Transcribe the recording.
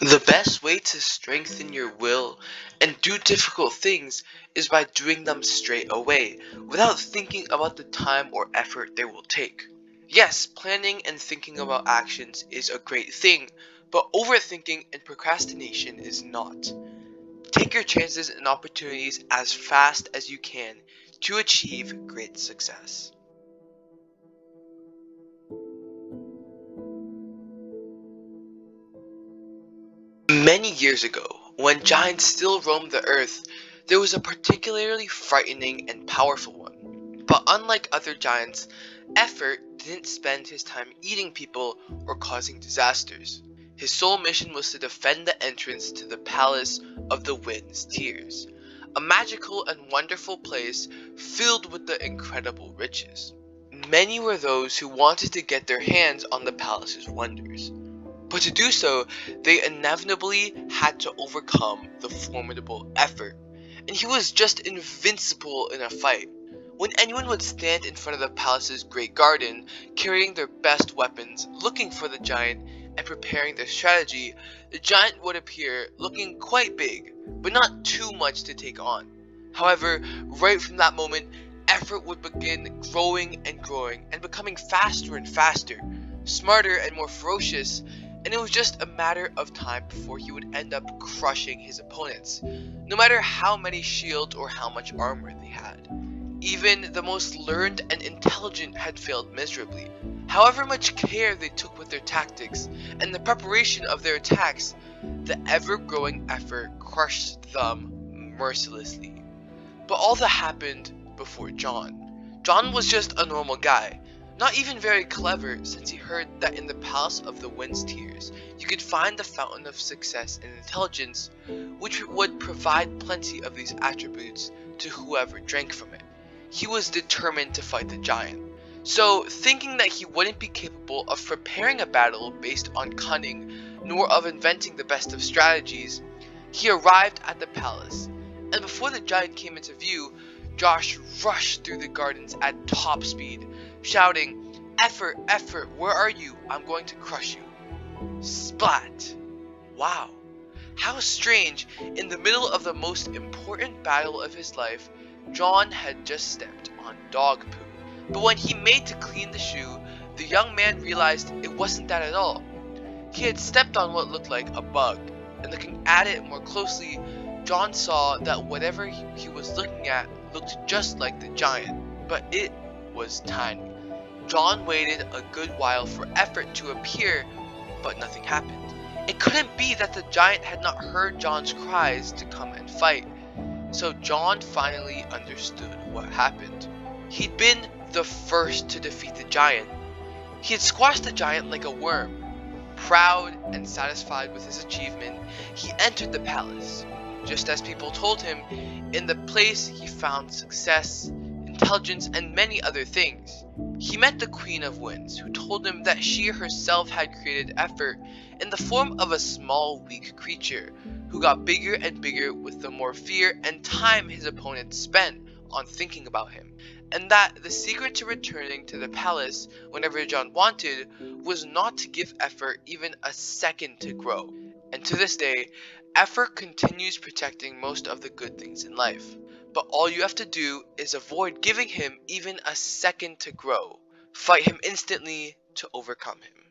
The best way to strengthen your will and do difficult things is by doing them straight away, without thinking about the time or effort they will take. Yes, planning and thinking about actions is a great thing, but overthinking and procrastination is not. Take your chances and opportunities as fast as you can to achieve great success. Many years ago, when giants still roamed the earth, there was a particularly frightening and powerful one. But unlike other giants, Effort didn't spend his time eating people or causing disasters. His sole mission was to defend the entrance to the Palace of the Wind's Tears, a magical and wonderful place filled with the incredible riches. Many were those who wanted to get their hands on the palace's wonders. But to do so, they inevitably had to overcome the formidable Effort, and he was just invincible in a fight. When anyone would stand in front of the palace's great garden, carrying their best weapons, looking for the giant, and preparing their strategy, the giant would appear looking quite big, but not too much to take on. However, right from that moment, Effort would begin growing and growing, and becoming faster and faster, smarter and more ferocious, and it was just a matter of time before he would end up crushing his opponents, no matter how many shields or how much armor they had. Even the most learned and intelligent had failed miserably. However much care they took with their tactics and the preparation of their attacks, the ever-growing Effort crushed them mercilessly. But all that happened before John. John was just a normal guy, not even very clever, since he heard that in the Palace of the Wind's Tears you could find the fountain of success and intelligence, which would provide plenty of these attributes to whoever drank from it. He was determined to fight the giant. So, thinking that he wouldn't be capable of preparing a battle based on cunning, nor of inventing the best of strategies, he arrived at the palace, and before the giant came into view, Josh rushed through the gardens at top speed, shouting, "Effort, Effort, where are you? I'm going to crush you." Splat! Wow. How strange, in the middle of the most important battle of his life, John had just stepped on dog poo. But when he made to clean the shoe, the young man realized it wasn't that at all. He had stepped on what looked like a bug, and looking at it more closely, John saw that whatever he was looking at looked just like the giant, but it was tiny. John waited a good while for Effort to appear, but nothing happened. It couldn't be that the giant had not heard John's cries to come and fight. So John finally understood what happened. He'd been the first to defeat the giant. He had squashed the giant like a worm. Proud and satisfied with his achievement, he entered the palace. Just as people told him, in the place he found success, intelligence, and many other things. He met the Queen of Winds, who told him that she herself had created Effort in the form of a small, weak creature, who got bigger and bigger with the more fear and time his opponents spent on thinking about him, and that the secret to returning to the palace whenever John wanted was not to give Effort even a second to grow. And to this day, Effort continues protecting most of the good things in life. But all you have to do is avoid giving him even a second to grow. Fight him instantly to overcome him.